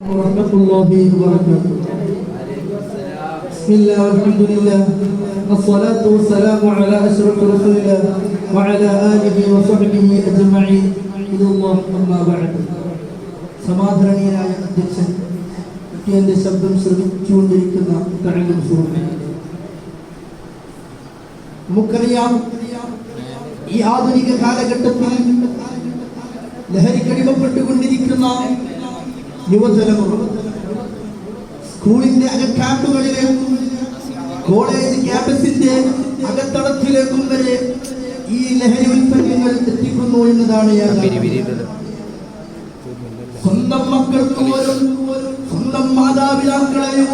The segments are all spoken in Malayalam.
ورحمة الله وبركاته. بسم الله والحمد لله والصلاة والسلام على أشرف رسول الله وعلى آله وصحبه أجمعين. إلى الله أما بعد. സമാധാനീയനായ അധ്യക്ഷൻ എന്റെ ശബ്ദം ശ്രമിച്ചുകൊണ്ടിരിക്കുന്ന തഴങ്ങും സുഹൃത്ത്, നമുക്കറിയാം ഈ ആധുനിക കാലഘട്ടത്തിൽ ലഹരിക്കടിമപ്പെട്ടുകൊണ്ടിരിക്കുന്ന യുവജനങ്ങൾ സ്കൂളിന്റെ അകക്കാട്ടുകളിലേക്കും കോളേജ് ക്യാമ്പസിന്റെ അകത്തളത്തിലേക്കും വരെ ഈ ലഹരി ഉൽപ്പന്നങ്ങൾ എത്തിക്കുന്നു എന്നതാണ് സ്വന്തം മക്കൾക്ക് പോലും സ്വന്തം മാതാപിതാക്കളെയും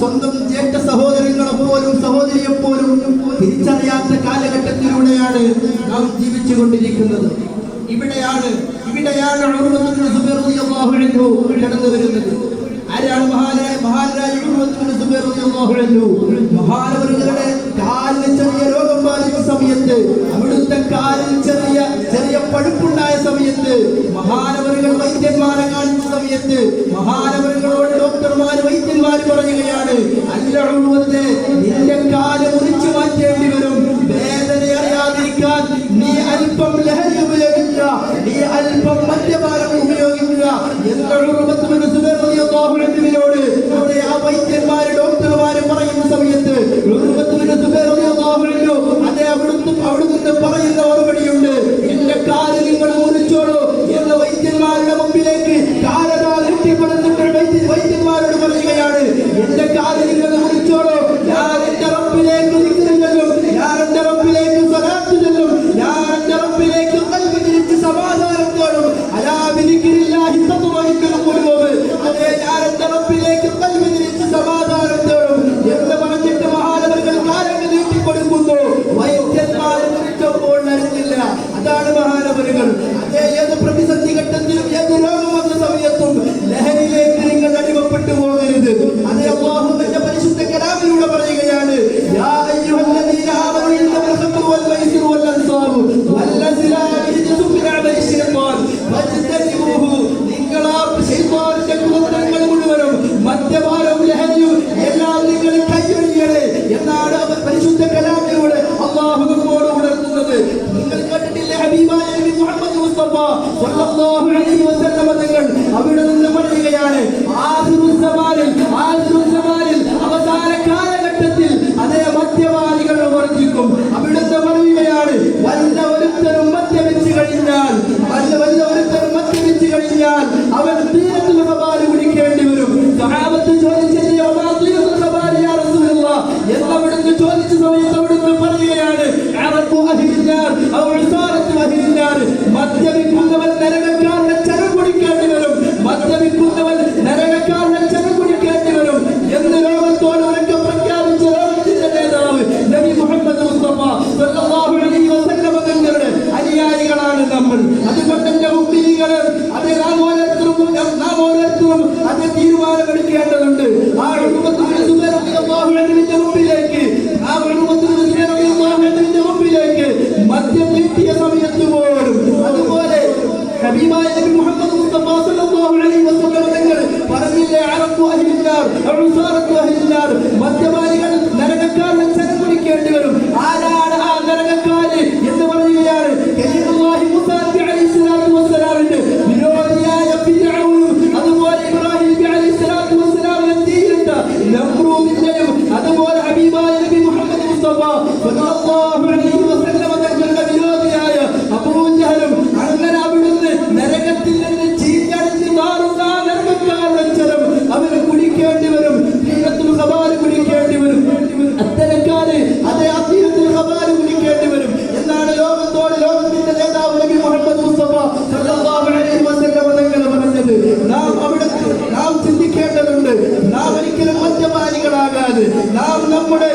സ്വന്തം ജ്യേഷ്ഠ സഹോദരങ്ങളെ പോലും സഹോദരിയെ പോലും തിരിച്ചറിയാത്ത കാലഘട്ടത്തിലൂടെയാണ് നാം ജീവിച്ചുകൊണ്ടിരിക്കുന്നത്. ഇവിടെയാണ് കടന്നു വരുന്നത്. ആരാണ്? മഹാനവരുടെ കാലിന് ചെറിയ രോഗം ബാധിച്ച സമയത്ത്, അവിടുത്തെ കാലിൽ ചെറിയ പഴുപ്പുണ്ടായ സമയത്ത്, മഹാനവരുകൾ വൈദ്യന്മാരെ കാണിച്ച സമയത്ത് മഹാനവരുകളോട് വൈദ്യന്മാർ പറയുകയാണ്, അല്ല ഉഴുവത്തെ നിന്റെ കാല് മുറിച്ചു മാറ്റേണ്ടി വരും. വേദന അറിയാതിരിക്കാൻ നീ അല്പം ലഹരി ഉപയോഗിക്കുക, നീ അല്പം മദ്യപാനം ഉപയോഗിക്കുക എന്നോട് അവിടെ ആ വൈദ്യന്മാര് ഡോക്ടർമാര് പറയുന്ന സമയത്ത് അതെ അവിടുന്ന് പറയുന്ന മറുപടിയുണ്ട്, എന്റെ കാല് നിങ്ങൾ മുറിച്ചോളൂ എന്ന് വൈദ്യന്മാരുടെ മുമ്പിലേക്ക് കാലകാൽ എത്തിപ്പെടുന്നിട്ട് വൈദ്യന്മാരോട് പറയുകയാണ്, എന്റെ കാല് നിങ്ങൾ മുറിച്ചോളൂ, ഞാൻ എന്റെ റബ്ബിലേക്ക് ദിക്റ് ചൊല്ലും, ഞാൻ എന്റെ റബ്ബിലേക്ക് സ്വലാത്ത് ചൊല്ലും, ഞാൻ എന്റെ റബ്ബിലേക്ക് ഖൽബ് തിരിച്ച് സമാധാനം തേടും. അലാ ബിദിക്രില്ലാഹി തത്മഇന്നുൽ ഖുലൂബ്, അതെ ഞാൻ എന്റെ റബ്ബിലേക്ക് ഖൽബ് തിരിച്ച് സമാധാനം തേടും എന്ന് പറഞ്ഞിട്ട് മഹാനവരുകൾ കാലങ്ങൾ നീട്ടിക്കൊടുക്കുന്നു. വൈദ്യന്മാർ മുറിച്ചപ്പോൾ അറിഞ്ഞില്ല. അതാണ് മഹാനവരുകൾ. അതേ ഏത് പ്രതിസന്ധി ഘട്ടത്തിലും ഏത് രോഗം വന്ന സമയത്തും ലഹരിയിലേക്ക് നിങ്ങൾ അടിമപ്പെട്ടു പോകരുത്. അതേ അല്ലാഹു തന്റെ പരിശുദ്ധ കലാമിലൂടെ പറയുകയാണ്, യാ അയ്യുഹല്ലദീന ആമനൂ ഇന്നമൽ ഖംറു വൽ മൈസിറു വൽ അൻസാബു വൽ അസ്ലാമു റിജ്സും മിൻ അമലി ശൈത്താൻ ഫജ്തനിബൂഹു. നിങ്ങൾ ആ ശൈത്താന്റെ കുതന്ത്രങ്ങൾ മുഴുവനും മദ്യപാനവും ലഹരിയും എല്ലാം നിങ്ങൾ കൈയൊഴിയണേ എന്നാണ് അവർ പരിശുദ്ധ കലാമിലൂടെ അല്ലാഹു നമ്മോട് ഉണർത്തുന്നത്. നിങ്ങൾ കേട്ടിട്ടില്ലേ ഹബീബായ നബി മുഹമ്മദ് മുസ്തഫ സ്വല്ലല്ലാഹു അലൈഹി വസല്ലം തങ്ങൾ അവിടെ നിന്ന് പറയുകയാണ്, ആഖിറുസ് സമാനിൽ അവസാന കാലഘട്ടത്തിൽ അതേ മദ്യപാനികൾ വർദ്ധിക്കും. അവിടുന്ന് പറയുകയാണ്, വല്ലവരുത്തരും മദ്യപിച്ചു കഴിഞ്ഞാൽ അവൻ തീരത്തുൽ ഖബാല് കുടിക്കേണ്ടി വരും. സഹാബത്ത് ചോദിച്ചില്ലേ, തീരത്തുൽ ഖബാല് യാ റസൂലല്ലാഹ് എന്നവിടുന്ന് ചോദിച്ച സമയത്ത് അവിടുന്ന് പറയുകയാണ്, അറഖു അഹ്ലിന്നാർ ഔ ഉസാറത്തു അഹ്ലിന്നാർ, മദ്യപിക്കുന്നവൻ നരകക്കാരന്റെ ചരം കുടിക്കേണ്ടി വരും, മദ്യപിക്കുന്നവൻ നരകക്കാരന്റെ ചരം കുടിക്കേണ്ടി വരും എന്ന് ലോകത്തോട് ഉറക്കെ പ്രഖ്യാപിച്ച ലോകത്തിന്റെ നേതാവ് നബി മുഹമ്മദ് മുസ്തഫ സ്വല്ലല്ലാഹു അലൈഹി വസല്ലം തങ്ങളുടെ അനുയായികളാണ് നമ്മൾ. അതുകൊണ്ട് എന്റെ മുഅ്മിനീങ്ങളെ അതേ നാം ഓരോരുത്തരും അതേ തീരുമാനമെടുക്കേണ്ടതുണ്ട്. ആ മുമ്പിലേക്ക് മദ്യം നീട്ടിയ സമയത്ത് പോലും അതുപോലെ ഹബീബായ നബി മുഹമ്മദ് മുസ്തഫ സ്വല്ലല്ലാഹു അലൈഹി വസല്ലം തങ്ങൾ പറഞ്ഞില്ലേ, അറഖു അഹ്ലിന്നാർ ഔ ഉസാറത്തു അഹ്ലിന്നാർ, മദ്യപാനികൾ നരകക്കാരന്റെ ചരം കുടിക്കേണ്ടി വരും. ആരാണ് ആ നരകക്കാര് എന്ന് പറയുകയാണ്, കലീമുല്ലാഹി മൂസാ നബി അലൈഹിസ്സലാത്തു വസ്സലാമിന്റെ വിരോധിയായ ഫിർഔനും അതുപോലെ ഇബ്രാഹിം നബി അലൈഹിസ്സലാത്തു വസ്സലാമിനെ തീയിലിട്ട നമ്രൂദിന്റെയും അതുപോലെ ഹബീബായ നബി മുഹമ്മദ് മുസ്തഫ സ്വല്ലല്ലാഹു അലൈഹി വസല്ലം തങ്ങളുടെ വിരോധിയായ അബൂജഹലും അങ്ങനെ അവിടുന്ന് നരകത്തിൽ നിന്ന് ചീഞ്ഞടിച്ച് മാറുന്ന നരകക്കാരുടെ ചരം അവന് കുടിക്കേണ്ടി വരും, തീരത്തുൽ ഖബാല് കുടിക്കേണ്ടി വരും. അത്തരക്കാര് അതേ തീരത്തുൽ ഖബാല് കുടിക്കേണ്ടി വരും എന്നാണ് ലോകത്തിന്റെ നേതാവ് നബി മുഹമ്മദ് മുസ്തഫ സ്വല്ലല്ലാഹു അലൈഹി വസല്ലം തങ്ങൾ പറഞ്ഞത്. നാം ചിന്തിക്കേണ്ടതുണ്ട്. നാം ഒരിക്കലും മദ്യപാനികളാകാതെ നാം നമ്മുടെ